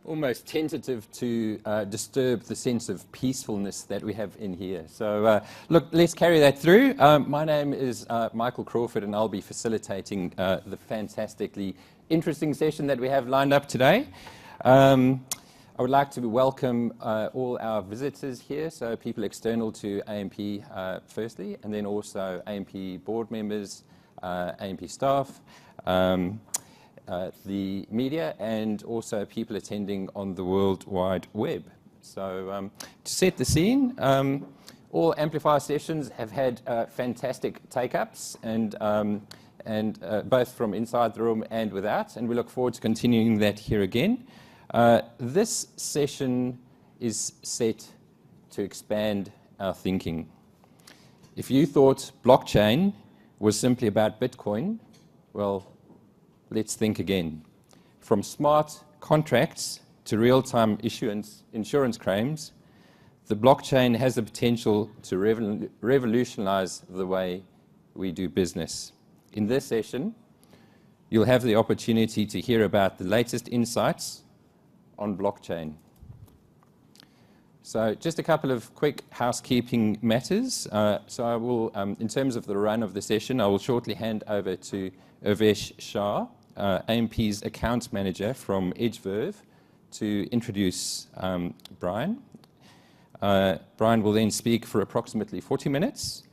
almost tentative to disturb the sense of peacefulness that we have in here. So look, let's carry that through. My name is Michael Crawford, and I'll be facilitating the fantastically interesting session that we have lined up today. I would like to welcome all our visitors here, so people external to AMP firstly, and then also AMP board members, AMP staff, the media, and also people attending on the World Wide Web. So to set the scene, all Amplify sessions have had fantastic take-ups, and both from inside the room and without, and we look forward to continuing that here again. This session is set to expand our thinking. If you thought blockchain was simply about Bitcoin, well, let's think again. From smart contracts to real-time insurance claims, the blockchain has the potential to revolutionize the way we do business. In this session, you'll have the opportunity to hear about the latest insights on blockchain. So just a couple of quick housekeeping matters. So I will, in terms of the run of the session, I will shortly hand over to Urvesh Shah, AMP's account manager from EdgeVerve, to introduce Brian. Brian will then speak for approximately 40 minutes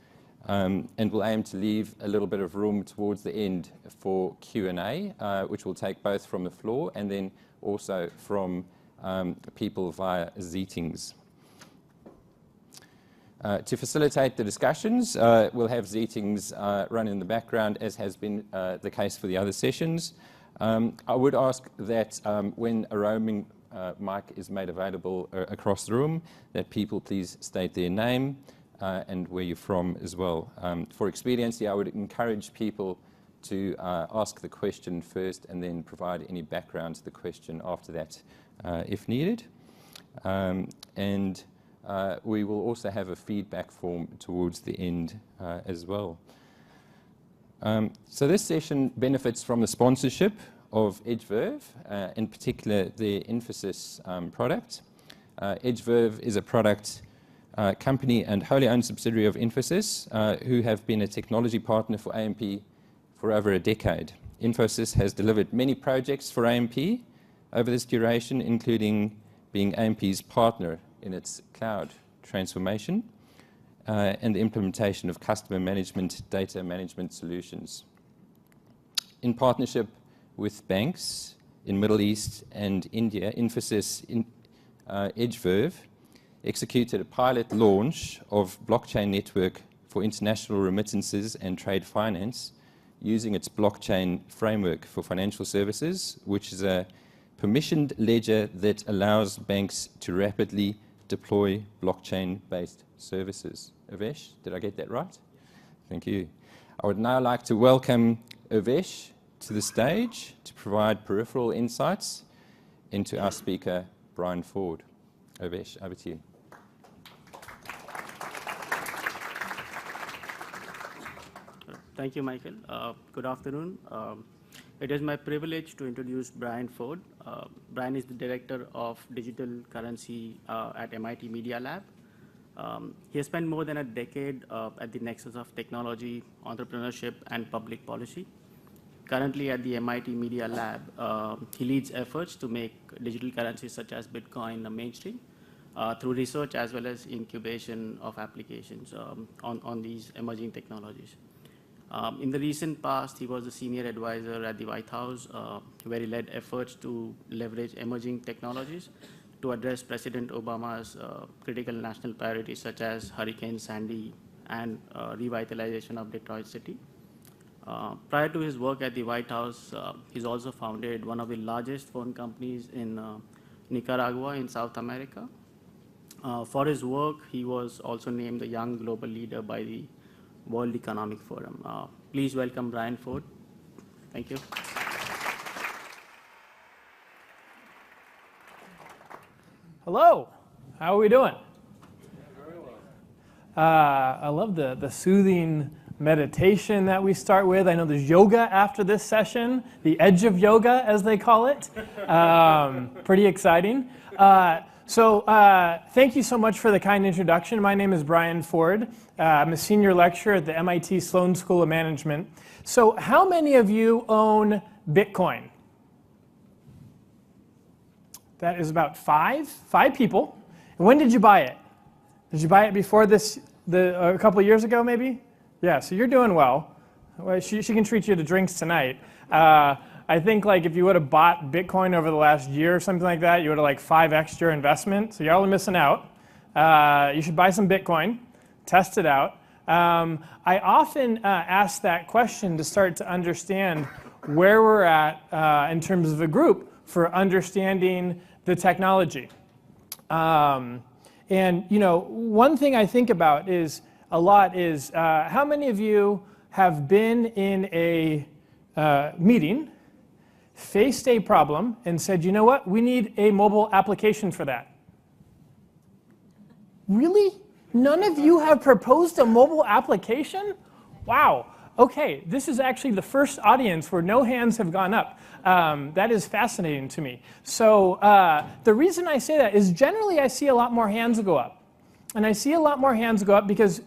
and will aim to leave a little bit of room towards the end for Q&A, which will take both from the floor and then also from people via Zeetings. To facilitate the discussions, we'll have Zeetings run in the background, as has been the case for the other sessions. I would ask that when a roaming mic is made available across the room, that people please state their name and where you're from as well. For expediency, I would encourage people to ask the question first and then provide any background to the question after that if needed. And we will also have a feedback form towards the end as well. So this session benefits from the sponsorship of EdgeVerve, in particular their Infosys product. EdgeVerve is a product company and wholly owned subsidiary of Infosys, who have been a technology partner for AMP for over a decade. Infosys has delivered many projects for AMP over this duration, including being AMP's partner in its cloud transformation and the implementation of customer management data management solutions. In partnership with banks in Middle East and India, Infosys EdgeVerve executed a pilot launch of blockchain network for international remittances and trade finance using its blockchain framework for financial services, which is a permissioned ledger that allows banks to rapidly deploy blockchain-based services. Urvesh, did I get that right? Thank you. I would now like to welcome Urvesh to the stage to provide peripheral insights into our speaker, Brian Forde. Urvesh, over to you. Thank you, Michael. Good afternoon. It is my privilege to introduce Brian Forde. Brian is the Director of Digital Currency at MIT Media Lab. He has spent more than a decade at the nexus of technology, entrepreneurship, and public policy. Currently at the MIT Media Lab, he leads efforts to make digital currencies such as Bitcoin mainstream through research as well as incubation of applications on these emerging technologies. In the recent past, he was a senior advisor at the White House, where he led efforts to leverage emerging technologies to address President Obama's critical national priorities, such as Hurricane Sandy and revitalization of Detroit City. Prior to his work at the White House, he's also founded one of the largest phone companies in Nicaragua in South America. For his work, he was also named the Young Global Leader by the World Economic Forum. Please welcome Brian Forde. Thank you. Hello. How are we doing? Very well. I love the soothing meditation that we start with. I know there's yoga after this session, the edge of yoga, as they call it. Pretty exciting. Thank you so much for the kind introduction. My name is Brian Forde. I'm a senior lecturer at the MIT Sloan School of Management. So how many of you own Bitcoin? That is about five people. And when did you buy it? Did you buy it before this, a couple of years ago maybe? Yeah, so you're doing well. She can treat you to drinks tonight. I think like if you would have bought Bitcoin over the last year or something like that, you would have like 5x your investment. So y'all are missing out. You should buy some Bitcoin, test it out. I often ask that question to start to understand where we're at in terms of a group for understanding the technology. And you know, one thing I think about a lot is how many of you have been in a meeting, faced a problem, and said, you know what, we need a mobile application for that? Really? None of you have proposed a mobile application? Wow. Okay, this is actually the first audience where no hands have gone up. That is fascinating to me. So the reason I say that is generally I see a lot more hands go up. And I see a lot more hands go up because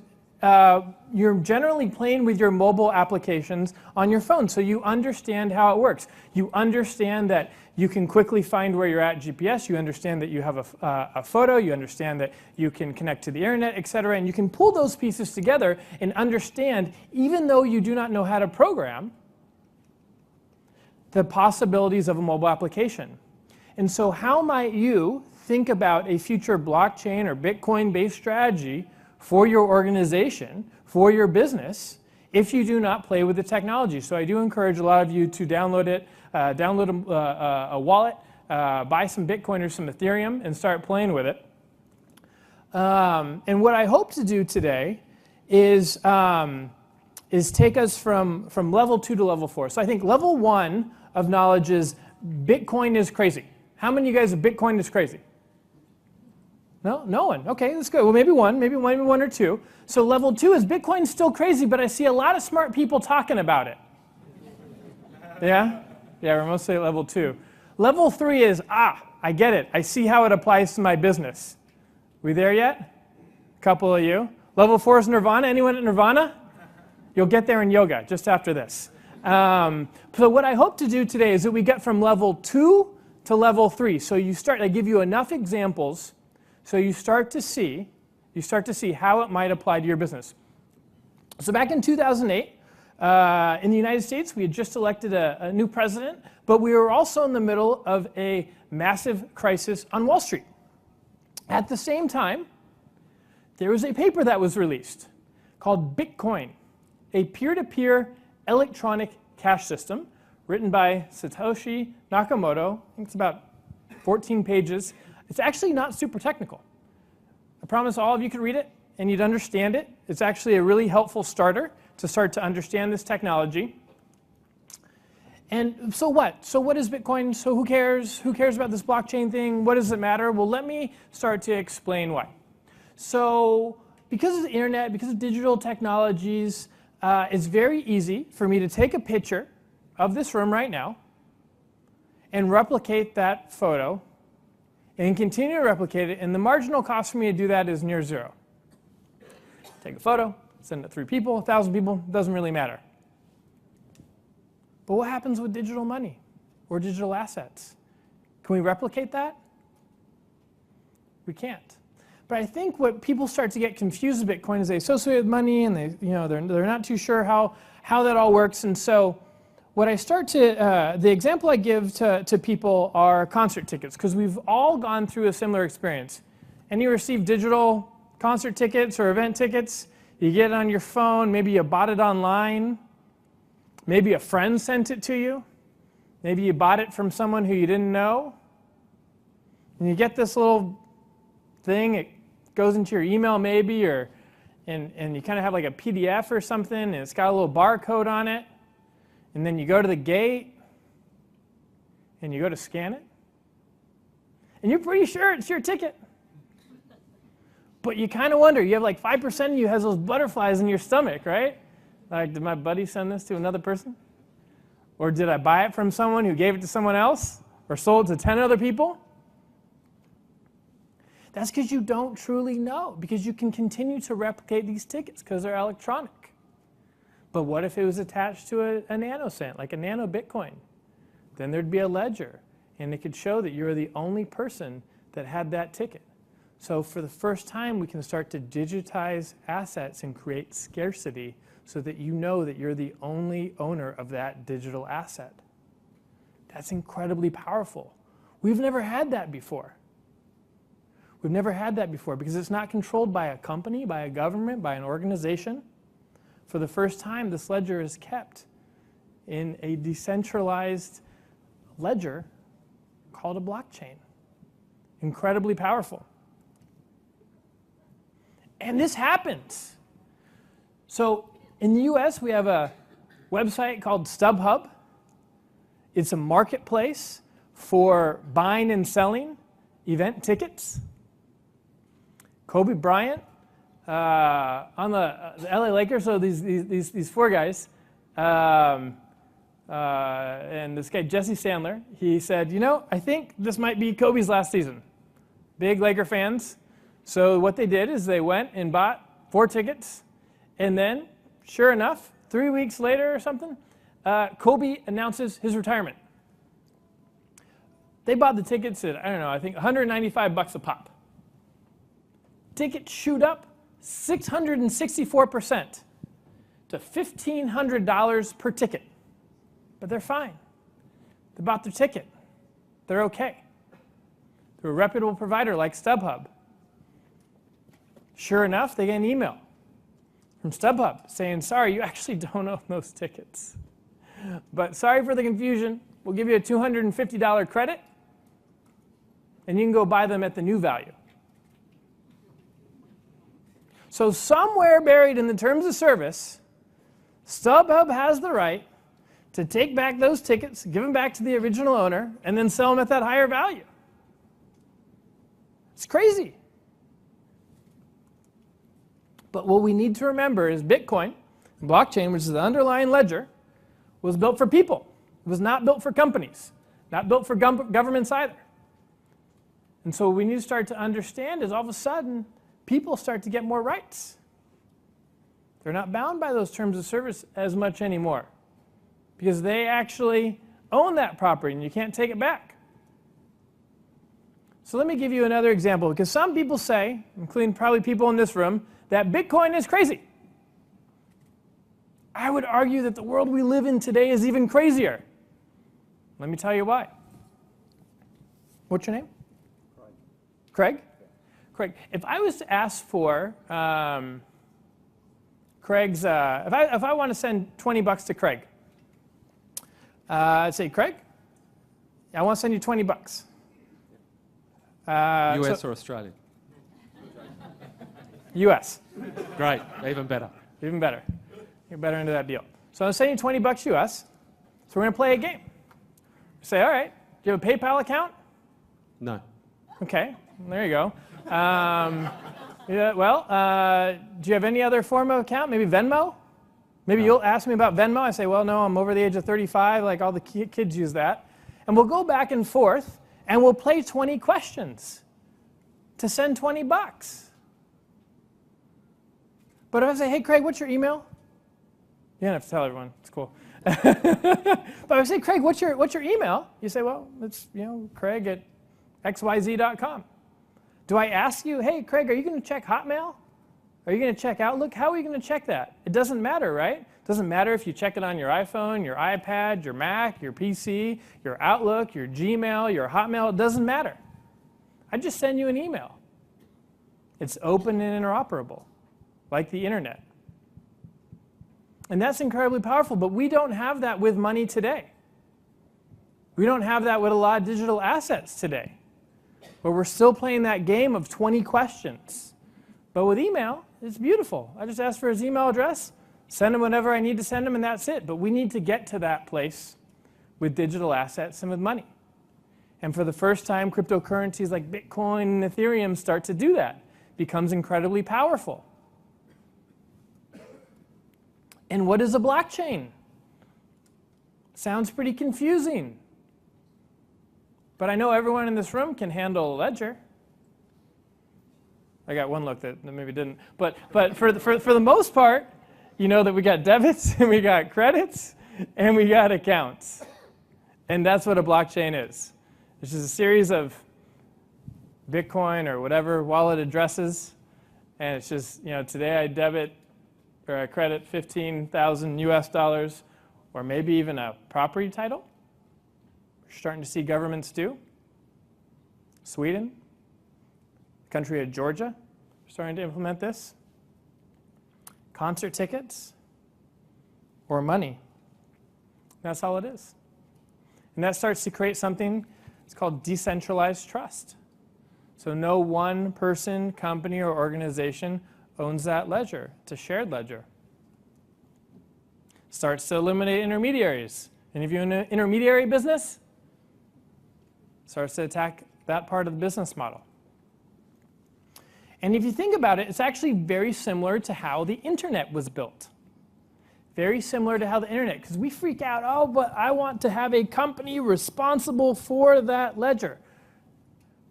you're generally playing with your mobile applications on your phone, so you understand how it works. You understand that you can quickly find where you're at GPS. You understand that you have a photo. You understand that you can connect to the internet, etc. And you can pull those pieces together and understand, even though you do not know how to program, the possibilities of a mobile application. And so how might you think about a future blockchain or Bitcoin-based strategy for your organization, for your business, if you do not play with the technology? So I do encourage a lot of you to download it, download a wallet, buy some Bitcoin or some Ethereum, and start playing with it. And what I hope to do today is take us from level 2 to level 4. So I think level 1 of knowledge is Bitcoin is crazy. How many of you guys of Bitcoin is crazy? No? No one. Okay, that's good. Well, maybe one or two. So level 2 is Bitcoin's still crazy, but I see a lot of smart people talking about it. Yeah? Yeah, we're mostly at level 2. Level 3 is, I get it. I see how it applies to my business. We there yet? A couple of you. Level 4 is Nirvana. Anyone at Nirvana? You'll get there in yoga just after this. So what I hope to do today is that we get from level 2 to level 3. So I give you enough examples so you start to see how it might apply to your business. So back in 2008, in the United States, we had just elected a new president, but we were also in the middle of a massive crisis on Wall Street. At the same time, there was a paper that was released called Bitcoin, a peer-to-peer electronic cash system written by Satoshi Nakamoto. I think it's about 14 pages. It's actually not super technical. I promise all of you could read it and you'd understand it. It's actually a really helpful starter to start to understand this technology. And so what? So what is Bitcoin? So who cares? Who cares about this blockchain thing? What does it matter? Well, let me start to explain why. So because of the internet, because of digital technologies, it's very easy for me to take a picture of this room right now and replicate that photo and continue to replicate it, and the marginal cost for me to do that is near zero. Take a photo, send it to 3 people, 1,000 people, doesn't really matter. But what happens with digital money or digital assets? Can we replicate that? We can't. But I think what people start to get confused with Bitcoin is they associate with money, and they're not too sure how that all works. And so what I start to, the example I give to people are concert tickets, because we've all gone through a similar experience. Any receive digital concert tickets or event tickets? You get it on your phone, maybe you bought it online, maybe a friend sent it to you, maybe you bought it from someone who you didn't know, and you get this little thing, it goes into your email maybe, and you kind of have like a PDF or something, and it's got a little barcode on it. And then you go to the gate, and you go to scan it, and you're pretty sure it's your ticket. But you kind of wonder, you have like 5% of you has those butterflies in your stomach, right? Like, did my buddy send this to another person? Or did I buy it from someone who gave it to someone else? Or sold it to 10 other people? That's because you don't truly know, because you can continue to replicate these tickets because they're electronic. But what if it was attached to a nanocent, like a nano Bitcoin? Then there'd be a ledger, and it could show that you're the only person that had that ticket. So for the first time, we can start to digitize assets and create scarcity so that you know that you're the only owner of that digital asset. That's incredibly powerful. We've never had that before. We've never had that before because it's not controlled by a company, by a government, by an organization. For the first time, this ledger is kept in a decentralized ledger called a blockchain. Incredibly powerful. And this happens. So in the US, we have a website called StubHub. It's a marketplace for buying and selling event tickets. Kobe Bryant on the LA Lakers, so these four guys, and this guy Jesse Sandler, he said, you know, I think this might be Kobe's last season. Big Laker fans. So what they did is they went and bought 4 tickets, and then, sure enough, 3 weeks later or something, Kobe announces his retirement. They bought the tickets at, I don't know, I think $195 a pop. Tickets shoot up 664% to $1,500 per ticket. But they're fine. They bought their ticket. They're okay. Through a reputable provider like StubHub. Sure enough, they get an email from StubHub saying, sorry, you actually don't own those tickets. But sorry for the confusion. We'll give you a $250 credit, and you can go buy them at the new value. So somewhere buried in the terms of service, StubHub has the right to take back those tickets, give them back to the original owner, and then sell them at that higher value. It's crazy. But what we need to remember is Bitcoin, blockchain, which is the underlying ledger, was built for people. It was not built for companies, not built for governments either. And so what we need to start to understand is all of a sudden, people start to get more rights. They're not bound by those terms of service as much anymore because they actually own that property and you can't take it back. So let me give you another example, because some people say, including probably people in this room, that Bitcoin is crazy. I would argue that the world we live in today is even crazier. Let me tell you why. What's your name? Craig? Craig, if I was to ask for Craig's, if I want to send $20 to Craig, I'd say, Craig, I want to send you $20. US or Australia? US. Great, even better. Even better. You're better into that deal. So I'm sending you $20 US. So we're going to play a game. Say, all right, do you have a PayPal account? No. Okay, there you go. Yeah, well, do you have any other form of account? Maybe Venmo? Maybe you'll ask me about Venmo. I say, well, no, I'm over the age of 35. Like all the kids use that. And we'll go back and forth, and we'll play 20 questions to send $20. But if I say, hey, Craig, what's your email? You don't have to tell everyone. It's cool. But if I say, Craig, what's your email? You say, well, it's Craig at xyz.com. Do I ask you, hey, Craig, are you going to check Hotmail? Are you going to check Outlook? How are you going to check that? It doesn't matter, right? It doesn't matter if you check it on your iPhone, your iPad, your Mac, your PC, your Outlook, your Gmail, your Hotmail. It doesn't matter. I just send you an email. It's open and interoperable, like the internet. And that's incredibly powerful, but we don't have that with money today. We don't have that with a lot of digital assets today. But we're still playing that game of 20 questions. But with email, it's beautiful. I just ask for his email address, send him whenever I need to send him, and that's it. But we need to get to that place with digital assets and with money. And for the first time, cryptocurrencies like Bitcoin and Ethereum start to do that. It becomes incredibly powerful. And what is a blockchain? Sounds pretty confusing. But I know everyone in this room can handle a ledger. I got one look that maybe didn't. But for the most part, you know that we got debits and we got credits and we got accounts. And that's what a blockchain is. It's just a series of Bitcoin or whatever wallet addresses. And it's just, today I debit or I credit 15,000 US dollars, or maybe even a property title. We're starting to see governments do. Sweden, the country of Georgia, starting to implement this. Concert tickets or money. That's all it is. And that starts to create something that's called decentralized trust. So no one person, company, or organization owns that ledger. It's a shared ledger. Starts to eliminate intermediaries. Any of you in an intermediary business? Starts to attack that part of the business model. And if you think about it, it's actually very similar to how the internet was built. Very similar to how the internet, because we freak out, oh, but I want to have a company responsible for that ledger.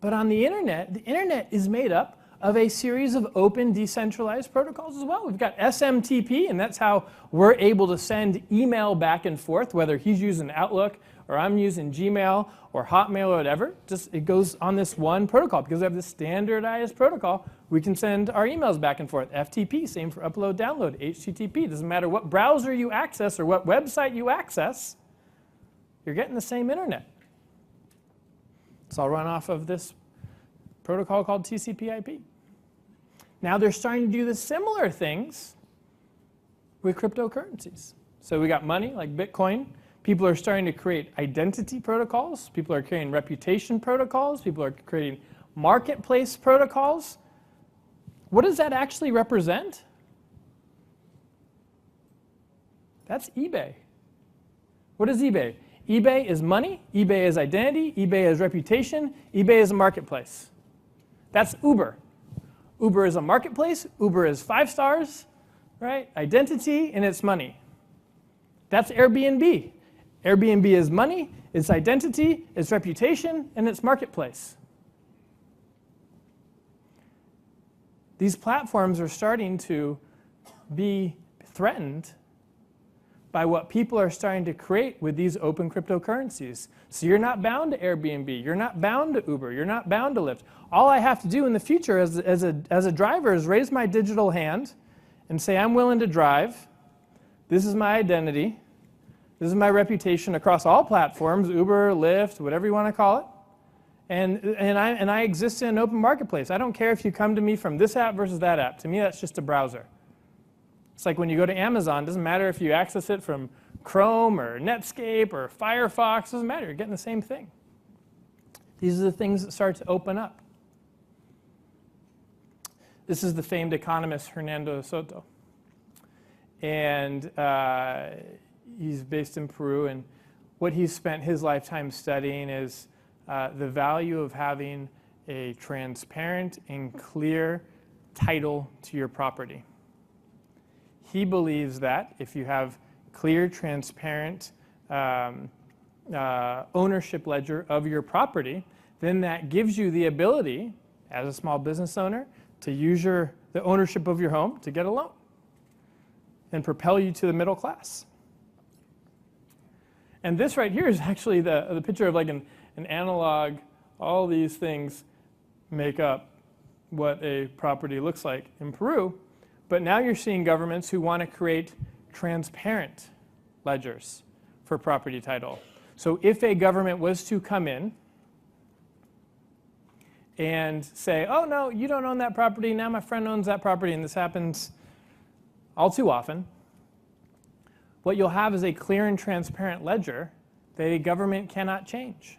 But on the internet is made up of a series of open, decentralized protocols as well. We've got SMTP, and that's how we're able to send email back and forth, whether he's using Outlook or I'm using Gmail or Hotmail or whatever. Just it goes on this one protocol. Because we have this standardized protocol, we can send our emails back and forth. FTP, same for upload, download. HTTP, doesn't matter what browser you access or what website you access, you're getting the same internet. It's all run off of this protocol called TCP/IP. Now they're starting to do the similar things with cryptocurrencies. So we got money like Bitcoin. People are starting to create identity protocols. People are creating reputation protocols. People are creating marketplace protocols. What does that actually represent? That's eBay. What is eBay? eBay is money. eBay is identity. eBay is reputation. eBay is a marketplace. That's Uber. Uber is a marketplace. Uber is 5 stars, right? Identity, and it's money. That's Airbnb. Airbnb is money, it's identity, it's reputation, and it's marketplace. These platforms are starting to be threatened by what people are starting to create with these open cryptocurrencies. So you're not bound to Airbnb, you're not bound to Uber, you're not bound to Lyft. All I have to do in the future as a driver is raise my digital hand and say, I'm willing to drive. This is my identity. This is my reputation across all platforms, Uber, Lyft, whatever you want to call it. And I exist in an open marketplace. I don't care if you come to me from this app versus that app. To me, that's just a browser. It's like when you go to Amazon, it doesn't matter if you access it from Chrome or Netscape or Firefox, it doesn't matter, you're getting the same thing. These are the things that start to open up. This is the famed economist Hernando Soto. And he's based in Peru, and what he's spent his lifetime studying is the value of having a transparent and clear title to your property. He believes that if you have clear, transparent ownership ledger of your property, then that gives you the ability, as a small business owner, to use the ownership of your home to get a loan and propel you to the middle class. And this right here is actually the picture of like an analog. All these things make up what a property looks like in Peru. But now you're seeing governments who want to create transparent ledgers for property title. So if a government was to come in and say, oh, no, you don't own that property, now my friend owns that property, and this happens all too often, what you'll have is a clear and transparent ledger that a government cannot change.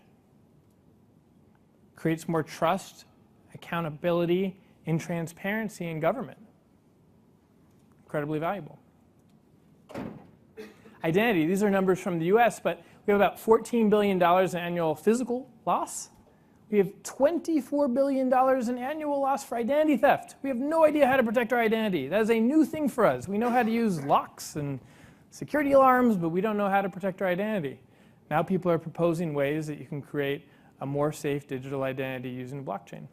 Creates more trust, accountability, and transparency in government. Incredibly valuable. Identity, these are numbers from the US, but we have about $14 billion in annual physical loss. We have $24 billion in annual loss for identity theft. We have no idea how to protect our identity. That is a new thing for us. We know how to use locks and security alarms, but we don't know how to protect our identity. Now people are proposing ways that you can create a more safe digital identity using blockchain.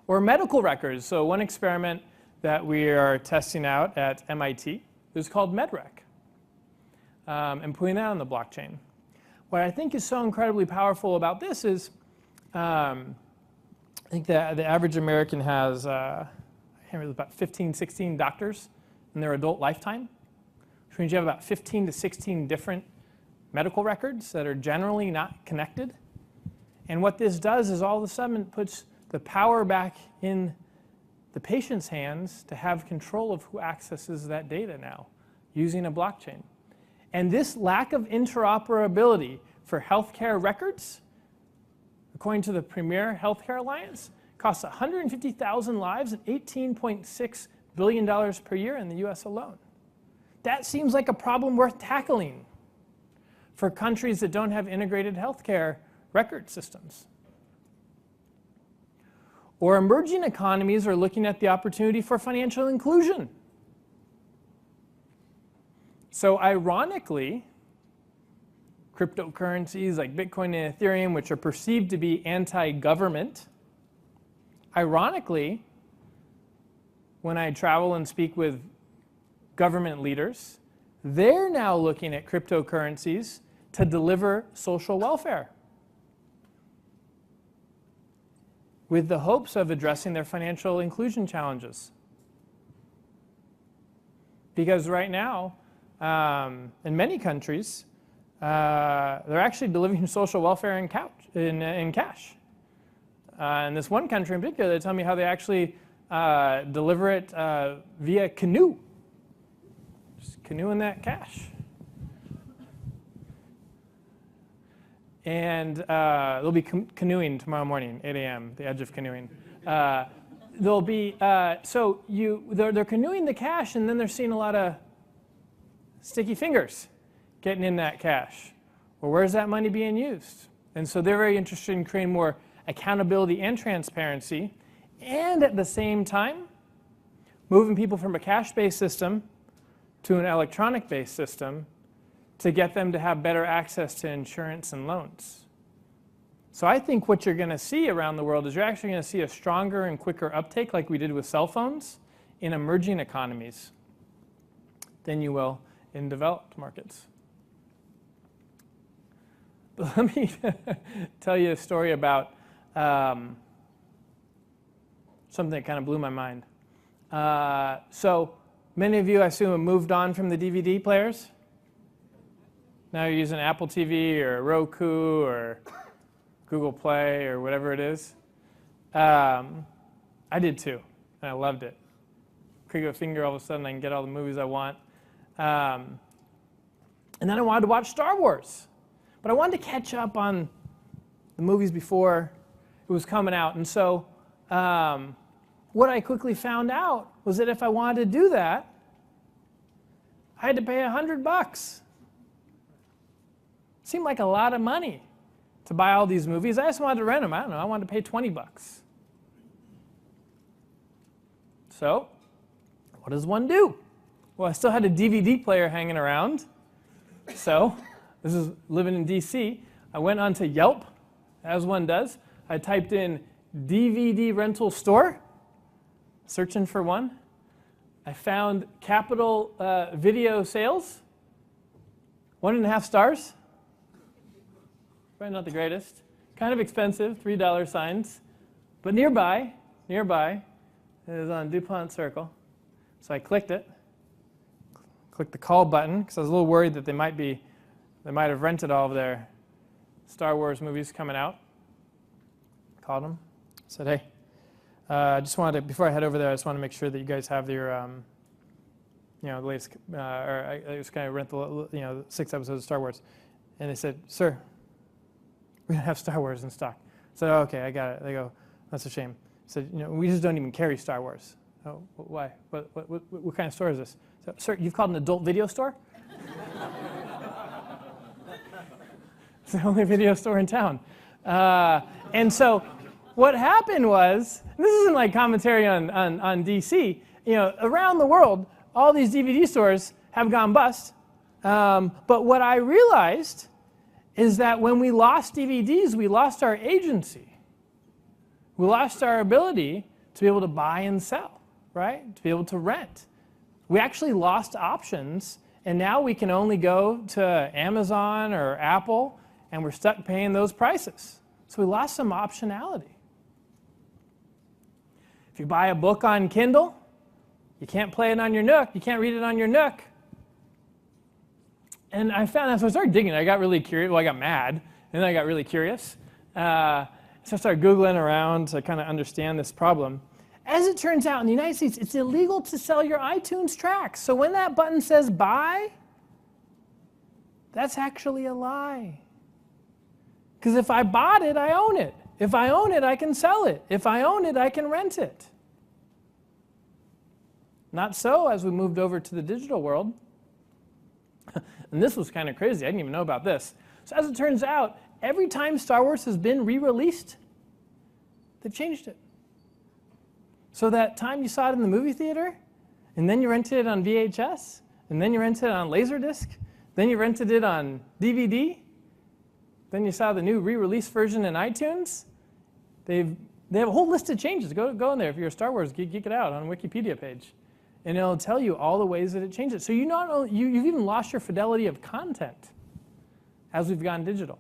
Or medical records. So one experiment that we are testing out at MIT is called MedRec, and putting that on the blockchain. What I think is so incredibly powerful about this is, I think that the average American has about 15, 16 doctors in their adult lifetime, which means you have about 15 to 16 different medical records that are generally not connected. And what this does is all of a sudden it puts the power back in the patient's hands to have control of who accesses that data now using a blockchain. And this lack of interoperability for healthcare records, according to the Premier Healthcare Alliance, costs 150,000 lives and $18.6 billion per year in the US alone. That seems like a problem worth tackling for countries that don't have integrated healthcare record systems. Or emerging economies are looking at the opportunity for financial inclusion. So ironically, cryptocurrencies like Bitcoin and Ethereum, which are perceived to be anti-government, ironically, when I travel and speak with government leaders, they're now looking at cryptocurrencies to deliver social welfare with the hopes of addressing their financial inclusion challenges. Because right now, in many countries, they're actually delivering social welfare in cash. In this one country in particular, they tell me how they actually deliver it via canoe. Just canoeing that cash. And they'll be canoeing tomorrow morning, 8 a.m., the edge of canoeing. They'll be, they're canoeing the cash, and then they're seeing a lot of sticky fingers getting in that cash. Well, where's that money being used? And so they're very interested in creating more accountability and transparency, and at the same time, moving people from a cash-based system to an electronic-based system to get them to have better access to insurance and loans. So I think what you're going to see around the world is you're actually going to see a stronger and quicker uptake, like we did with cell phones, in emerging economies than you will in developed markets. But let me tell you a story about something that kind of blew my mind. So many of you, I assume, have moved on from the DVD players. Now you're using Apple TV or Roku or Google Play or whatever it is. I did too, and I loved it. Click a finger, all of a sudden I can get all the movies I want. And then I wanted to watch Star Wars. But I wanted to catch up on the movies before it was coming out. And so what I quickly found out was that if I wanted to do that, I had to pay $100. Seemed like a lot of money to buy all these movies. I just wanted to rent them. I don't know. I wanted to pay $20. So what does one do? Well, I still had a DVD player hanging around. So this is living in DC. I went onto Yelp, as one does. I typed in DVD rental store, searching for one. I found Capital Video Sales, 1.5 stars. Probably not the greatest. Kind of expensive, $3 signs. But nearby, it is on DuPont Circle. So I clicked it. Clicked the call button, because I was a little worried that they might have rented all of their Star Wars movies coming out. Called them. Said, hey, I just wanted to, before I head over there, I just want to make sure that you guys have your, the latest, or I just kind of rent the, 6 episodes of Star Wars. And they said, sir, we don't have Star Wars in stock. I said, oh, okay, I got it. They go, that's a shame. I said, we just don't even carry Star Wars. Oh, why? What kind of store is this? So, sir, you've called an adult video store? It's the only video store in town. And so what happened was, this isn't like commentary on DC, around the world, all these DVD stores have gone bust. But what I realized is that when we lost DVDs, we lost our agency. We lost our ability to be able to buy and sell, right? To be able to rent. We actually lost options, and now we can only go to Amazon or Apple, and we're stuck paying those prices. So we lost some optionality. If you buy a book on Kindle, you can't play it on your Nook. You can't read it on your Nook. And I found that, so I started digging. I got really curious. Well, I got mad, and then I got really curious. So I started Googling around to kind of understand this problem. As it turns out, in the United States, it's illegal to sell your iTunes tracks. So when that button says buy, that's actually a lie. Because if I bought it, I own it. If I own it, I can sell it. If I own it, I can rent it. Not so as we moved over to the digital world. And this was kind of crazy. I didn't even know about this. So as it turns out, every time Star Wars has been re-released, they've changed it. So that time you saw it in the movie theater, and then you rented it on VHS, and then you rented it on Laserdisc, then you rented it on DVD, then you saw the new re-release version in iTunes, they have a whole list of changes. Go in there if you're a Star Wars geek, geek it out on a Wikipedia page. And it'll tell you all the ways that it changes. So you've even lost your fidelity of content as we've gone digital.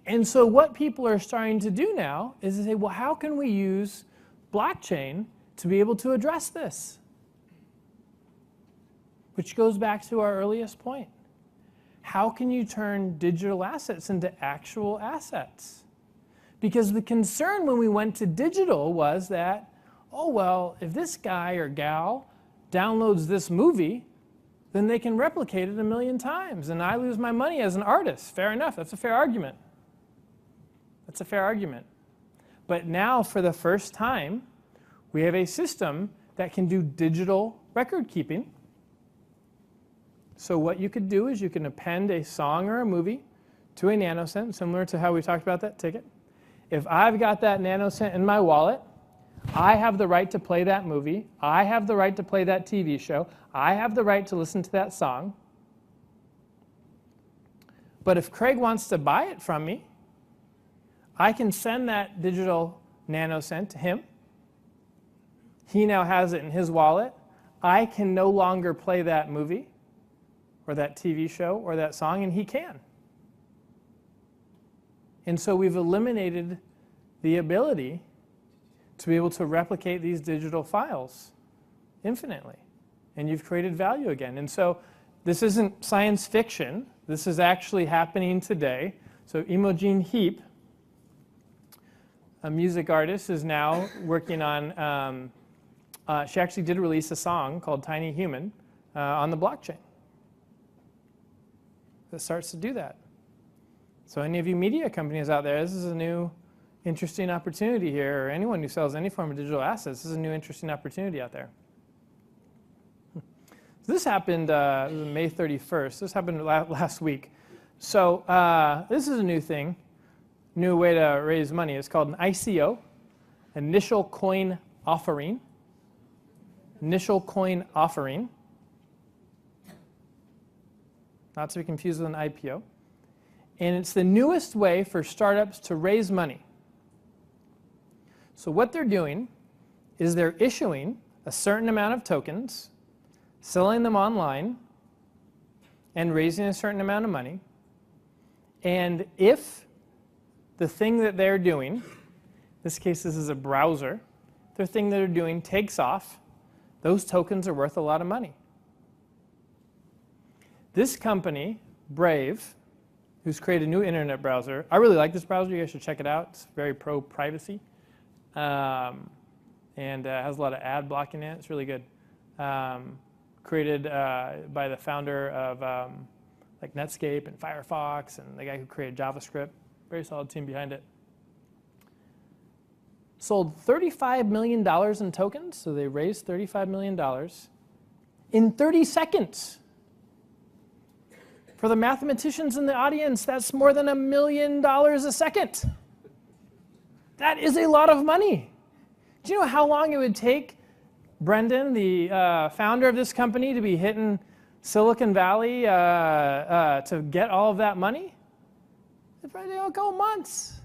And so what people are starting to do now is to say, well, how can we use blockchain to be able to address this? Which goes back to our earliest point. How can you turn digital assets into actual assets? Because the concern when we went to digital was that, oh, well, if this guy or gal downloads this movie, then they can replicate it 1,000,000 times, and I lose my money as an artist. Fair enough. That's a fair argument. That's a fair argument. But now, for the first time, we have a system that can do digital record keeping. So what you could do is you can append a song or a movie to a nanocent, similar to how we talked about that ticket. If I've got that nanocent in my wallet, I have the right to play that movie. I have the right to play that TV show. I have the right to listen to that song. But if Craig wants to buy it from me, I can send that digital nanocent to him. He now has it in his wallet. I can no longer play that movie or that TV show or that song, and he can. And so we've eliminated the ability to be able to replicate these digital files infinitely. And you've created value again. And so this isn't science fiction. This is actually happening today. So Imogen Heap, a music artist, is now working on, she actually did release a song called Tiny Human on the blockchain that starts to do that. So any of you media companies out there, this is a new interesting opportunity here, or anyone who sells any form of digital assets, this is a new interesting opportunity out there. So this happened May 31st. This happened last week. So this is a new thing, new way to raise money. It's called an ICO, initial coin offering. Initial coin offering. Not to be confused with an IPO. And it's the newest way for startups to raise money. So what they're doing is they're issuing a certain amount of tokens, selling them online, and raising a certain amount of money. And if the thing that they're doing, in this case this is a browser, the thing that they're doing takes off, those tokens are worth a lot of money. This company, Brave, who's created a new internet browser. I really like this browser. You guys should check it out. It's very pro-privacy. And has a lot of ad blocking in it. It's really good. Created by the founder of like Netscape and Firefox and the guy who created JavaScript. Very solid team behind it. Sold $35 million in tokens. So they raised $35 million in 30 seconds. For the mathematicians in the audience, that's more than $1 million a second. That is a lot of money. Do you know how long it would take Brendan, the founder of this company, to be hitting Silicon Valley to get all of that money? It'd probably take a couple months.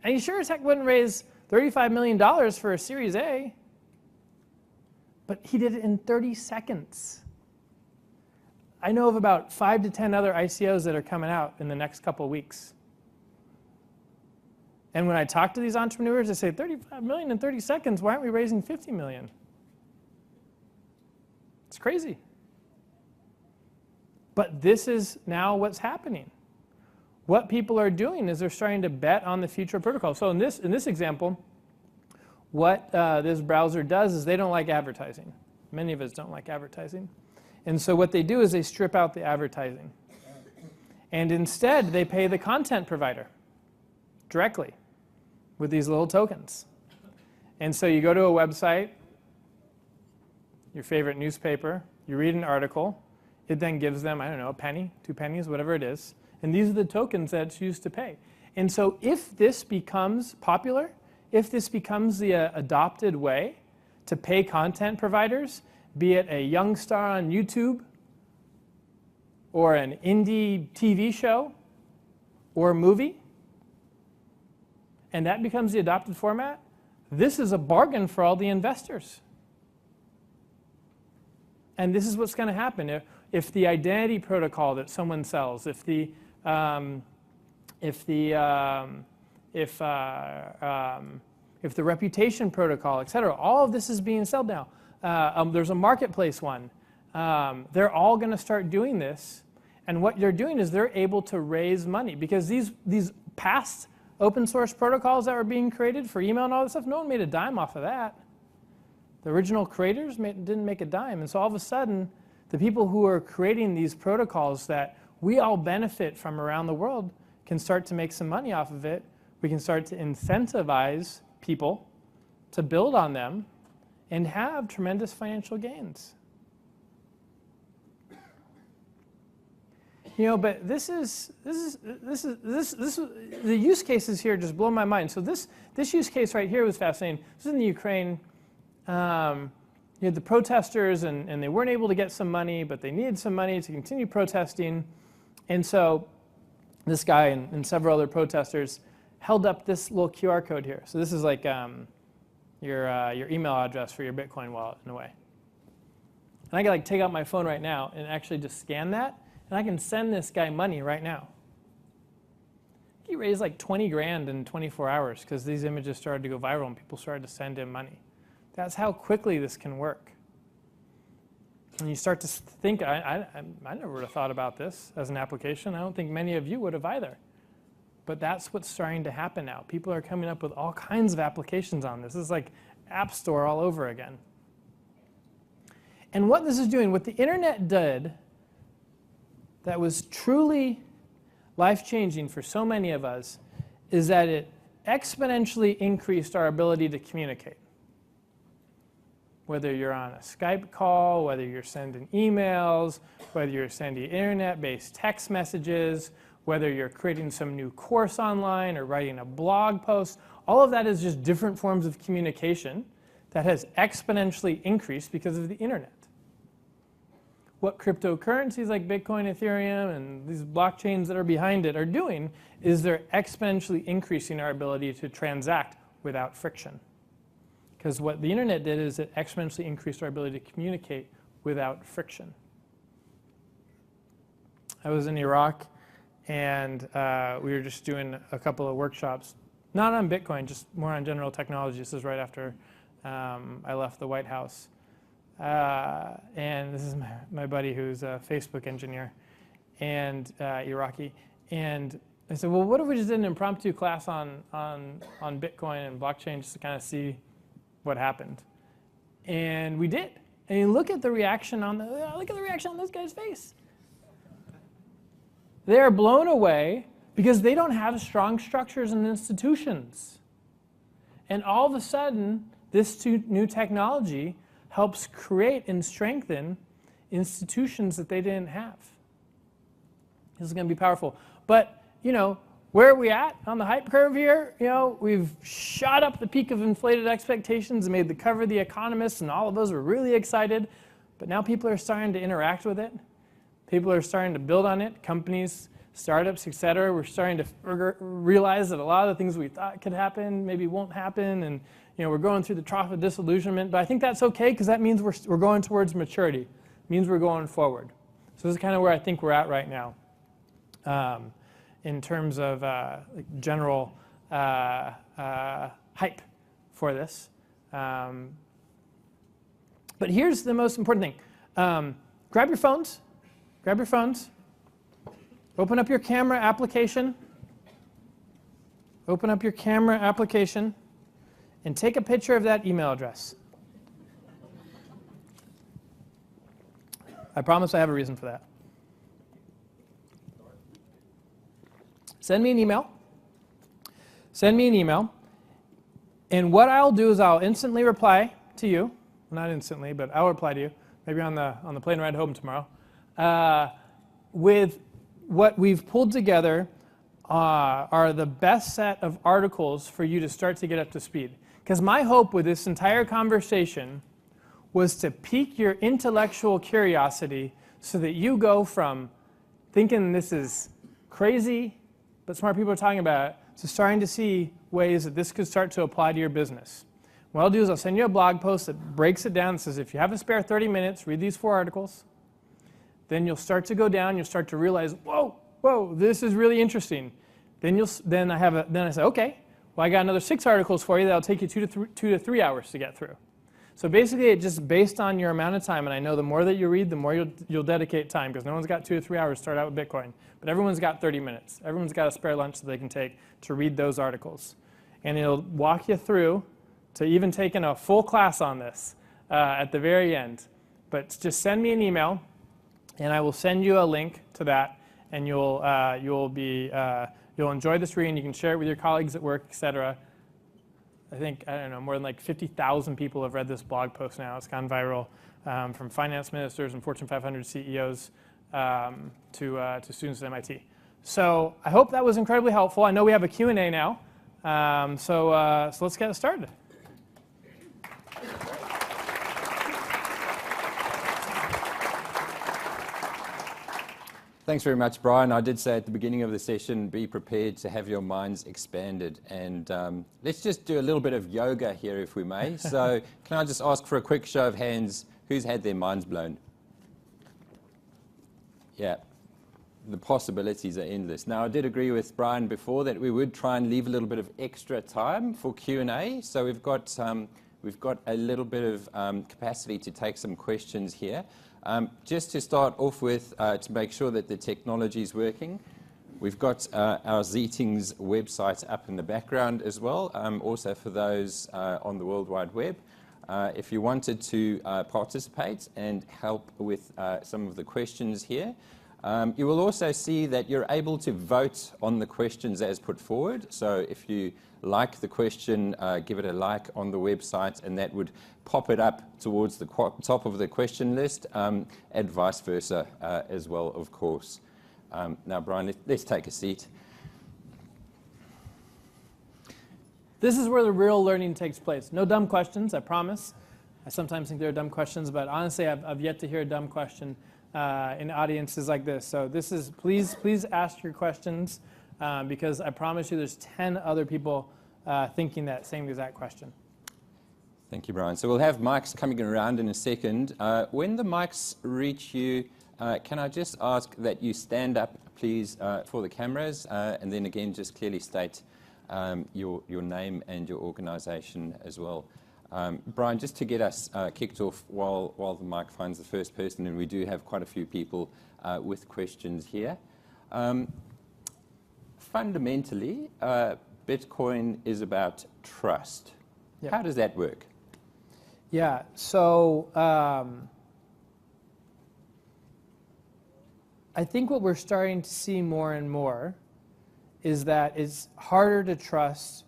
And he sure as heck wouldn't raise $35 million for a Series A. But he did it in 30 seconds. I know of about 5 to 10 other ICOs that are coming out in the next couple of weeks. And when I talk to these entrepreneurs, they say, 35 million in 30 seconds, why aren't we raising 50 million? It's crazy. But this is now what's happening. What people are doing is they're starting to bet on the future protocol. So in this example, what this browser does is they don't like advertising. Many of us don't like advertising. And so what they do is they strip out the advertising. And instead, they pay the content provider directly with these little tokens. And so you go to a website, your favorite newspaper, you read an article, it then gives them, I don't know, a penny, 2 pennies, whatever it is. And these are the tokens that it's used to pay. And so if this becomes popular, if this becomes the adopted way to pay content providers, be it a young star on YouTube or an indie TV show or a movie, and that becomes the adopted format, this is a bargain for all the investors. And this is what's going to happen. If the identity protocol that someone sells, if the reputation protocol, et cetera, all of this is being sold now. There's a marketplace one. They're all going to start doing this. And what they're doing is they're able to raise money. Because these past open source protocols that were being created for email and all this stuff, no one made a dime off of that. The original creators didn't make a dime. And so all of a sudden, the people who are creating these protocols that we all benefit from around the world can start to make some money off of it. We can start to incentivize people to build on them and have tremendous financial gains. You know, but the use cases here just blow my mind. So this use case right here was fascinating. This is in the Ukraine. You had the protesters, and they weren't able to get some money, but they needed some money to continue protesting. And so this guy and several other protesters held up this little QR code here. So this is like your email address for your Bitcoin wallet in a way. And I can like take out my phone right now and actually just scan that, and I can send this guy money right now. He raised like 20 grand in 24 hours because these images started to go viral and people started to send him money. That's how quickly this can work. And you start to think, I never would have thought about this as an application. I don't think many of you would have either. But that's what's starting to happen now. People are coming up with all kinds of applications on this. This is like App Store all over again. And what this is doing, what the internet did that was truly life-changing for so many of us, is that it exponentially increased our ability to communicate. Whether you're on a Skype call, whether you're sending emails, whether you're sending internet-based text messages, whether you're creating some new course online or writing a blog post, all of that is just different forms of communication that has exponentially increased because of the internet. What cryptocurrencies like Bitcoin, Ethereum, and these blockchains that are behind it are doing is they're exponentially increasing our ability to transact without friction. Because what the internet did is it exponentially increased our ability to communicate without friction. I was in Iraq, and we were just doing a couple of workshops, not on Bitcoin, just more on general technology. This is right after I left the White House. And this is my buddy who's a Facebook engineer and Iraqi. And I said, well, what if we just did an impromptu class on Bitcoin and blockchain just to kind of see what happened? And we did. And you look at the reaction on this guy's face. They are blown away because they don't have strong structures and institutions. And all of a sudden, this new technology helps create and strengthen institutions that they didn't have. This is going to be powerful. But, where are we at on the hype curve here? We've shot up the peak of inflated expectations and made the cover of The Economist, and all of us were really excited. But now people are starting to interact with it. People are starting to build on it. Companies, startups, et cetera. We're starting to realize that a lot of the things we thought could happen maybe won't happen. And we're going through the trough of disillusionment. But I think that's OK, because that means we're going towards maturity. It means we're going forward. So this is kind of where I think we're at right now. In terms of general hype for this. But here's the most important thing. Grab your phones. Grab your phones. Open up your camera application. Open up your camera application. And take a picture of that email address. I promise I have a reason for that. Send me an email. Send me an email. And what I'll do is I'll instantly reply to you. Not instantly, but I'll reply to you. Maybe on the plane ride home tomorrow. With what we've pulled together are the best set of articles for you to start to get up to speed. Because my hope with this entire conversation was to pique your intellectual curiosity so that you go from thinking this is crazy, but smart people are talking about it, to starting to see ways that this could start to apply to your business. What I'll do is I'll send you a blog post that breaks it down and says, if you have a spare 30 minutes, read these 4 articles. Then you'll start to go down, you'll start to realize, whoa, this is really interesting. Then I say, okay, well, I got another 6 articles for you that'll take you 2 to 3 hours to get through. So basically, it's just based on your amount of time, and I know the more that you read, the more you'll dedicate time, because no one's got 2 to 3 hours to start out with Bitcoin. But everyone's got 30 minutes. Everyone's got a spare lunch that they can take to read those articles. And it'll walk you through to even taking a full class on this at the very end. But just send me an email, and I will send you a link to that, and you'll enjoy this reading. You can share it with your colleagues at work, et cetera. I think, I don't know, more than like 50,000 people have read this blog post now. It's gone viral from finance ministers and Fortune 500 CEOs to students at MIT. So I hope that was incredibly helpful. I know we have a Q&A now, so let's get started. Thanks very much, Brian. I did say at the beginning of the session, be prepared to have your minds expanded. And let's just do a little bit of yoga here, if we may. So can I just ask for a quick show of hands, who's had their minds blown? Yeah, the possibilities are endless. Now, I did agree with Brian before that we would try and leave a little bit of extra time for Q&A. So we've got a little bit of capacity to take some questions here. Just to start off with, to make sure that the technology is working, we've got our Zeeting's website up in the background as well, also for those on the World Wide Web. If you wanted to participate and help with some of the questions here, you will also see that you're able to vote on the questions as put forward. So if you like the question, give it a like on the website, and that would pop it up towards the top of the question list, and vice versa as well, of course. Now, Brian, let's take a seat. This is where the real learning takes place. No dumb questions, I promise. I sometimes think there are dumb questions, but honestly, I've yet to hear a dumb question in audiences like this. So this is, please ask your questions, because I promise you there's 10 other people thinking that same exact question. Thank you, Brian. So we'll have mics coming around in a second. When the mics reach you, can I just ask that you stand up, please, for the cameras, and then again just clearly state your name and your organization as well. Brian, just to get us kicked off while the mic finds the first person, and we do have quite a few people with questions here. Fundamentally, Bitcoin is about trust. Yep. How does that work? Yeah, so I think what we're starting to see more and more is that it's harder to trust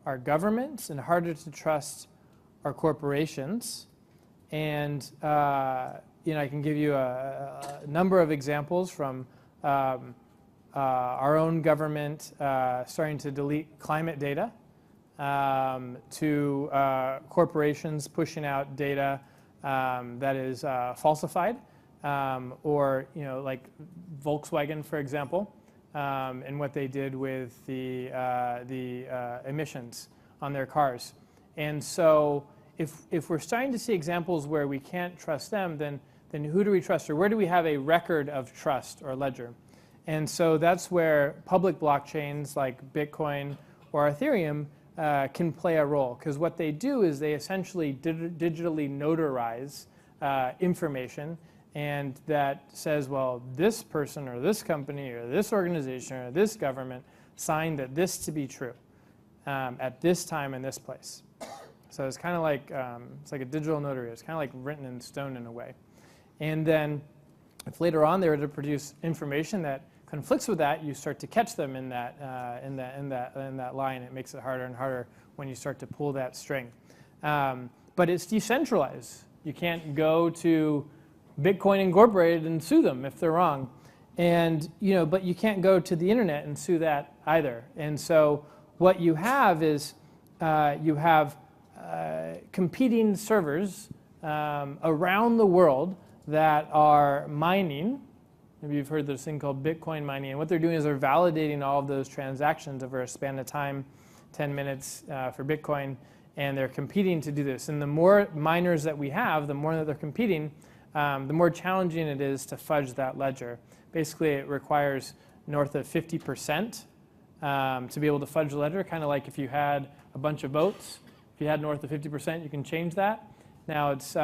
our governments and harder to trust our corporations. And I can give you a number of examples from our own government starting to delete climate data, to corporations pushing out data that is falsified, or like Volkswagen, for example, and what they did with the emissions on their cars. And so if we're starting to see examples where we can't trust them, then who do we trust, or where do we have a record of trust or ledger? And so that's where public blockchains like Bitcoin or Ethereum can play a role, because what they do is they essentially digitally notarize information, and that says, well, this person or this company or this organization or this government signed that this to be true at this time and this place. So it's kind of like it's like a digital notary. It's kind of like written in stone in a way. And then if later on they were to produce information that conflicts with that, you start to catch them in that line. It makes it harder and harder when you start to pull that string. But it's decentralized. You can't go to Bitcoin Incorporated and sue them if they're wrong, and but you can't go to the internet and sue that either. And so what you have is you have competing servers around the world that are mining. Maybe you've heard this thing called Bitcoin mining. And what they're doing is they're validating all of those transactions over a span of time, 10 minutes for Bitcoin, and they're competing to do this. And the more miners that we have, the more that they're competing, the more challenging it is to fudge that ledger. Basically, it requires north of 50% to be able to fudge the ledger, kind of like if you had a bunch of votes. If you had north of 50%, you can change that. Now, it's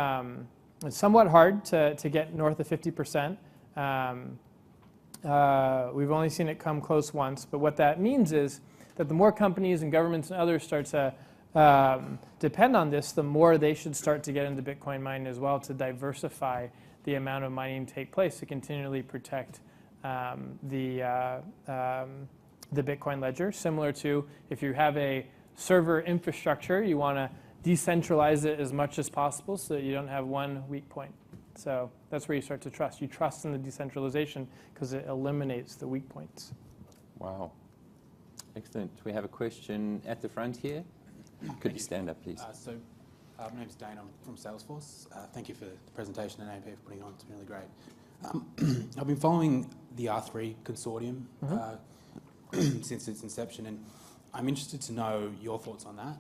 somewhat hard to get north of 50%. We've only seen it come close once, but what that means is that the more companies and governments and others start to depend on this, the more they should start to get into Bitcoin mining as well, to diversify the amount of mining take place to continually protect the Bitcoin ledger. Similar to if you have a server infrastructure, you want to decentralize it as much as possible so that you don't have one weak point. So that's where you start to trust. You trust in the decentralization because it eliminates the weak points. Wow. Excellent. We have a question at the front here. Could you stand up, please? My name's Dane. I'm from Salesforce. Thank you for the presentation and AMP for putting on. It's been really great. I've been following the R3 consortium since its inception, and I'm interested to know your thoughts on that,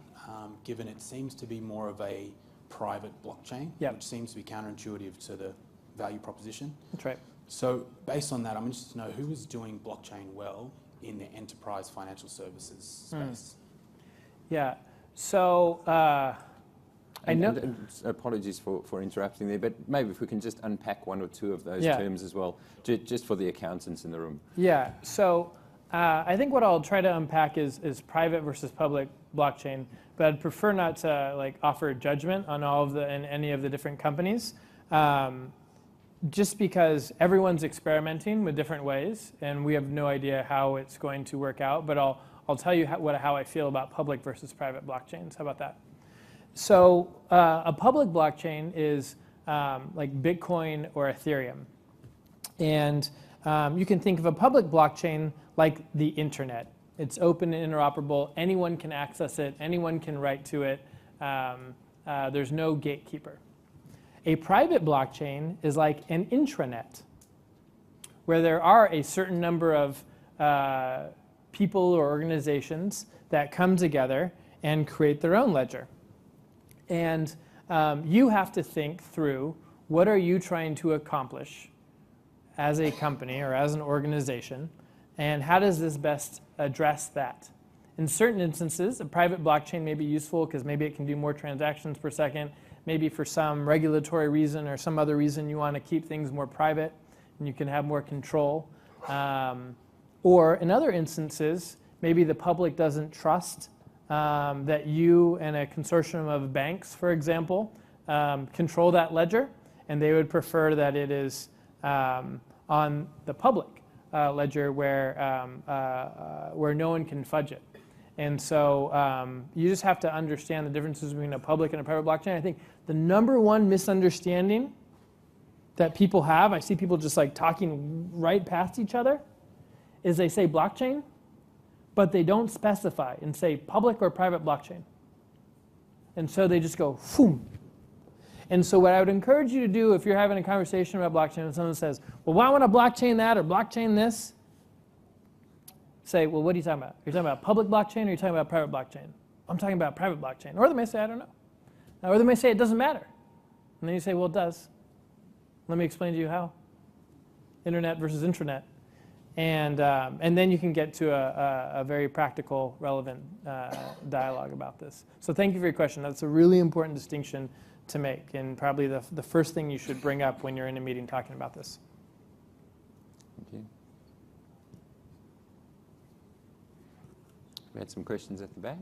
given it seems to be more of a private blockchain, which seems to be counterintuitive to the value proposition. That's right. So based on that, I'm interested to know who is doing blockchain well in the enterprise financial services space. Yeah. So I know. And apologies for interrupting there, but maybe if we can just unpack one or two of those terms as well, just for the accountants in the room. Yeah. So I think what I'll try to unpack is private versus public blockchain, but I'd prefer not to offer judgment on all of and any of the different companies, just because everyone's experimenting with different ways, and we have no idea how it's going to work out. But I'll tell you how I feel about public versus private blockchains. How about that? So a public blockchain is like Bitcoin or Ethereum. And you can think of a public blockchain like the internet. It's open and interoperable. Anyone can access it. Anyone can write to it. There's no gatekeeper. A private blockchain is like an intranet, where there are a certain number of people or organizations that come together and create their own ledger. And you have to think through, what are you trying to accomplish as a company or as an organization, and how does this best address that? In certain instances, a private blockchain may be useful because maybe it can do more transactions per second. Maybe for some regulatory reason or some other reason you want to keep things more private and you can have more control. Or in other instances, maybe the public doesn't trust that you and a consortium of banks, for example, control that ledger, and they would prefer that it is on the public ledger where no one can fudge it. And so you just have to understand the differences between a public and a private blockchain. I think the number one misunderstanding that people have, I see people just talking right past each other, is they say blockchain, but they don't specify and say public or private blockchain. And so they just go, boom. And so what I would encourage you to do if you're having a conversation about blockchain and someone says, well, why want to blockchain that or blockchain this? Say, well, what are you talking about? Are you talking about public blockchain or are you talking about private blockchain? I'm talking about private blockchain. Or they may say, I don't know. Or they may say, it doesn't matter. And then you say, well, it does. Let me explain to you how. Internet versus intranet. And then you can get to a very practical, relevant dialogue about this. So thank you for your question. That's a really important distinction to make, and probably the first thing you should bring up when you're in a meeting talking about this. Thank you. We had some questions at the back.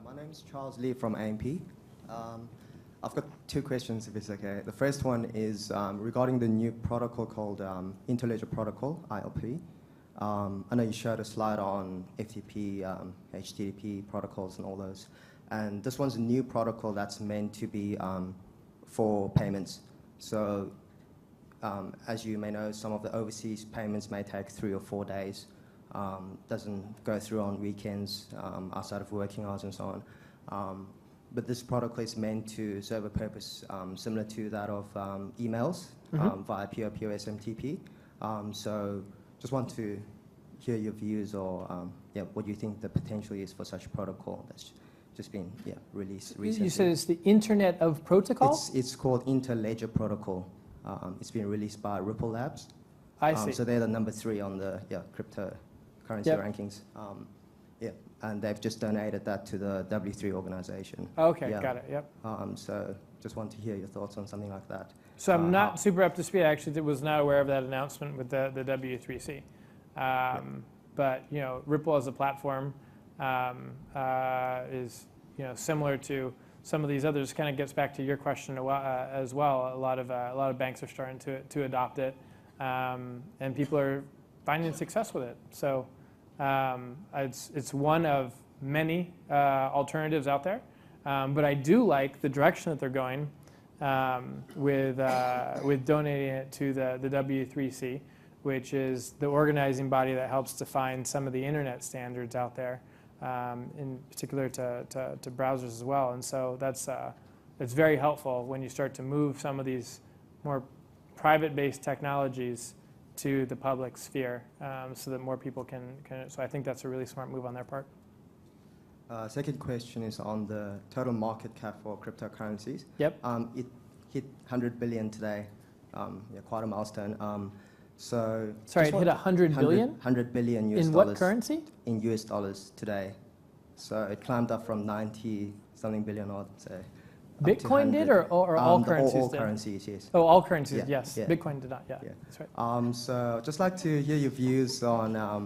My name is Charles Lee from AMP. I've got two questions, if it's okay. The first one is regarding the new protocol called Interledger Protocol, ILP. I know you showed a slide on FTP, HTTP protocols and all those. And this one's a new protocol that's meant to be for payments. So as you may know, some of the overseas payments may take 3 or 4 days. Doesn't go through on weekends, outside of working hours and so on. But this protocol is meant to serve a purpose similar to that of emails via POP/SMTP. So just want to hear your views or what you think the potential is for such a protocol that's just been released recently. You said it's the Internet of Protocol? It's called Interledger Protocol. It's been released by Ripple Labs. I see. So they're the number 3 on the cryptocurrency rankings. And they've just donated that to the W3 organization. Okay, got it, yep. So just want to hear your thoughts on something like that. So I'm not super up to speed. I actually was not aware of that announcement with the W3C. But Ripple as a platform is similar to some of these others. Kind of gets back to your question as well. A lot of banks are starting to adopt it, and people are finding success with it. So it's one of many alternatives out there. But I do like the direction that they're going with donating it to the W3C, which is the organizing body that helps define some of the internet standards out there, in particular to browsers as well. And so it's very helpful when you start to move some of these more private-based technologies to the public sphere, so that more people can. So I think that's a really smart move on their part. Second question is on the total market cap for cryptocurrencies. Yep. It hit 100 billion today. Quite a milestone. So sorry, it hit 100 billion? 100 billion US in dollars. In what currency? In US dollars today. So it climbed up from 90-something billion, I'd say. Bitcoin did, or all currencies all did? currencies, yes. Oh, all currencies, yes. Yeah. Bitcoin did not, that's right. So I'd just like to hear your views on I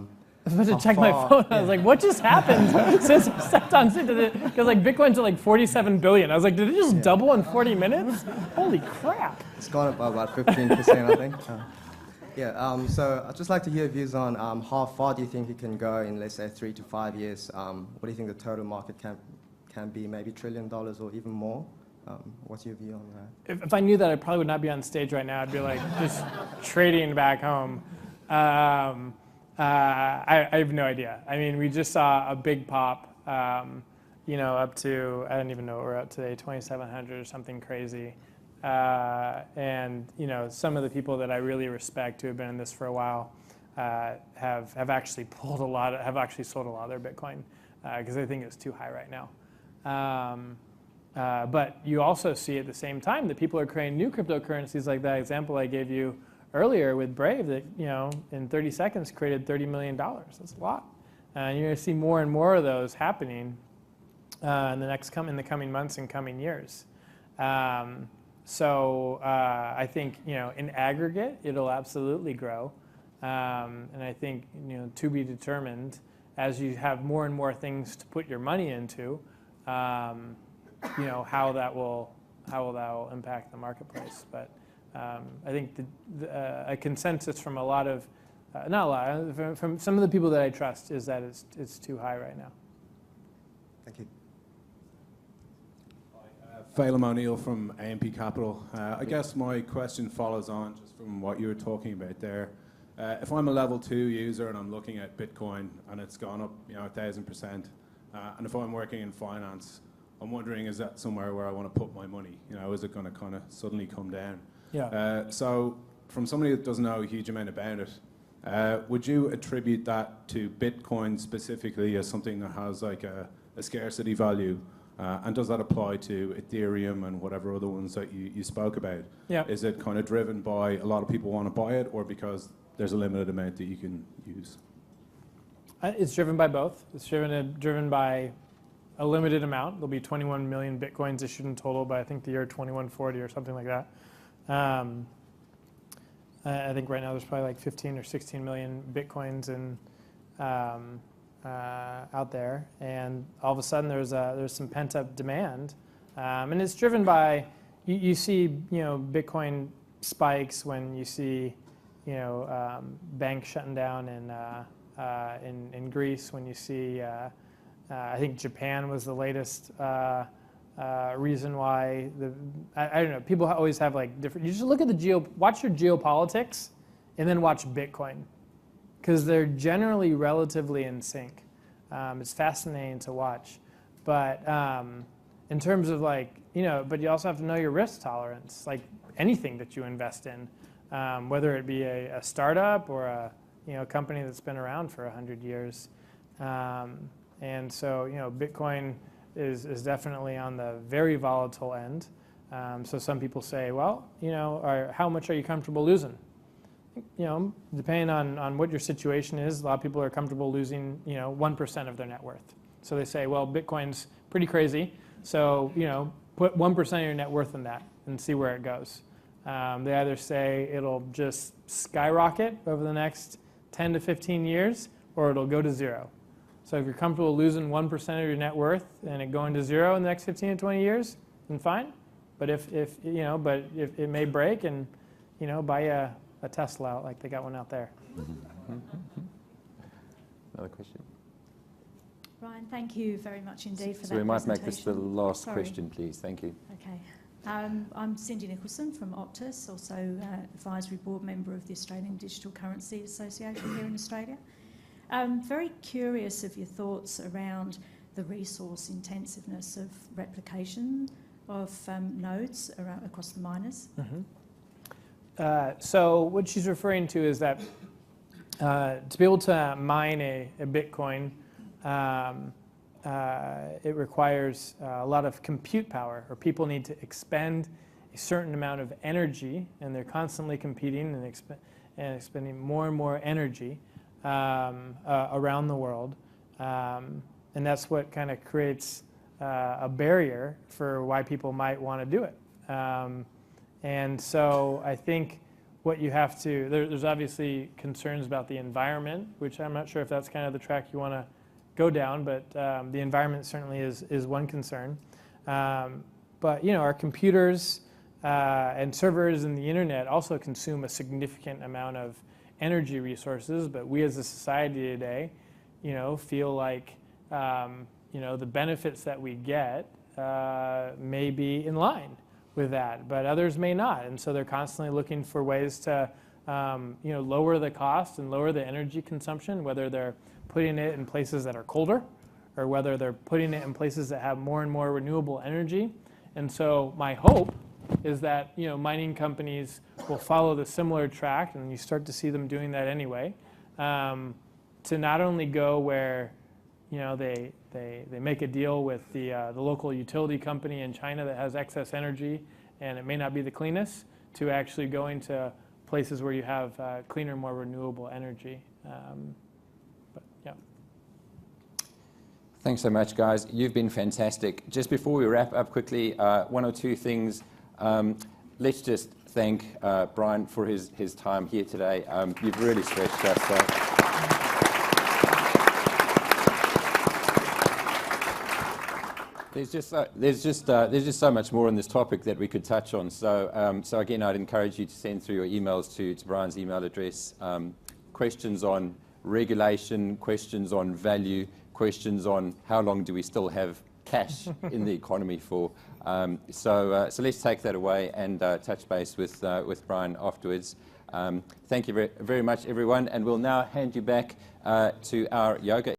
was about to check my phone. I was like, what just happened since I stepped on stage? Because Bitcoin's at 47 billion. I was like, did it just double in 40 minutes? Holy crap. It's gone up by about 15%, I think. So I'd just like to hear your views on how far do you think it can go in, let's say, 3 to 5 years? What do you think the total market can be, maybe $1 trillion or even more? What's your view on that? If I knew that, I probably would not be on stage right now. I'd be just trading back home. I have no idea. I mean, we just saw a big pop, up to, I don't even know what we're at today, 2,700 or something crazy. And some of the people that I really respect who have been in this for a while have actually sold a lot of their Bitcoin because they think it's too high right now. But you also see at the same time that people are creating new cryptocurrencies, like that example I gave you earlier with Brave that in 30 seconds created $30 million. That's a lot. And you're going to see more and more of those happening in the coming months and coming years. So I think in aggregate it'll absolutely grow, and I think to be determined as you have more and more things to put your money into. How that will impact the marketplace. But I think a consensus from a lot of, not a lot, from some of the people that I trust is that it's too high right now. Thank you. Phelan O'Neill from AMP Capital. I guess my question follows on just from what you were talking about there. If I'm a level 2 user and I'm looking at Bitcoin and it's gone up, 1,000%, and if I'm working in finance, I'm wondering, is that somewhere where I want to put my money? Is it going to kind of suddenly come down? Yeah. So from somebody that doesn't know a huge amount about it, would you attribute that to Bitcoin specifically as something that has like a scarcity value? And does that apply to Ethereum and whatever other ones that you spoke about? Yeah. Is it kind of driven by a lot of people want to buy it, or because there's a limited amount that you can use? It's driven by both. It's driven by a limited amount. There'll be 21 million Bitcoins issued in total by, I think, the year 2140 or something like that. I think right now there's probably like 15 or 16 million Bitcoins out there, and all of a sudden there's some pent-up demand, and it's driven by you see Bitcoin spikes when you see banks shutting down in Greece, when you see I think Japan was the latest reason why I don't know, people always have like different. You just look at watch your geopolitics and then watch Bitcoin, because they're generally relatively in sync. It's fascinating to watch. But in terms of but you also have to know your risk tolerance, like anything that you invest in, whether it be a startup or a company that's been around for 100 years. And so, Bitcoin is definitely on the very volatile end. So some people say, well, how much are you comfortable losing? Depending on what your situation is, a lot of people are comfortable losing, 1% of their net worth. So they say, well, Bitcoin's pretty crazy, so, put 1% of your net worth in that and see where it goes. They either say it'll just skyrocket over the next 10 to 15 years, or it'll go to zero. So if you're comfortable losing 1% of your net worth and it going to zero in the next 15 to 20 years, then fine. But if it may break, and, buy a Tesla out, like they got one out there. Another question? Ryan, thank you very much indeed for that. So we might make presentation. this the last question, please. Thank you. Okay. I'm Cindy Nicholson from Optus, also advisory board member of the Australian Digital Currency Association here in Australia. Very curious of your thoughts around the resource intensiveness of replication of nodes across the miners. So what she's referring to is that to be able to mine a Bitcoin, it requires a lot of compute power, or people need to expend a certain amount of energy, and they're constantly competing and expending more and more energy around the world. And that's what kind of creates a barrier for why people might want to do it. And so I think what you have to, there's obviously concerns about the environment, which I'm not sure if that's kind of the track you want to go down, but the environment certainly is one concern. But our computers and servers and the internet also consume a significant amount of energy resources, but we as a society today, feel like the benefits that we get may be in line with that, but others may not, and so they're constantly looking for ways to lower the cost and lower the energy consumption, whether they're putting it in places that are colder, or whether they're putting it in places that have more and more renewable energy. And so my hope is that mining companies will follow the similar track, and you start to see them doing that anyway, to not only go where they make a deal with the local utility company in China that has excess energy and it may not be the cleanest, to actually going to places where you have cleaner, more renewable energy. But yeah. Thanks so much, guys. You've been fantastic. Just before we wrap up quickly, one or two things. Let's just thank Brian for his time here today. You've really stretched us. There's just so much more on this topic that we could touch on. So again, I'd encourage you to send through your emails to Brian's email address. Questions on regulation, questions on value, questions on how long do we still have cash in the economy for. So let's take that away and touch base with Brian afterwards. Thank you very, very much, everyone, and we'll now hand you back to our yoga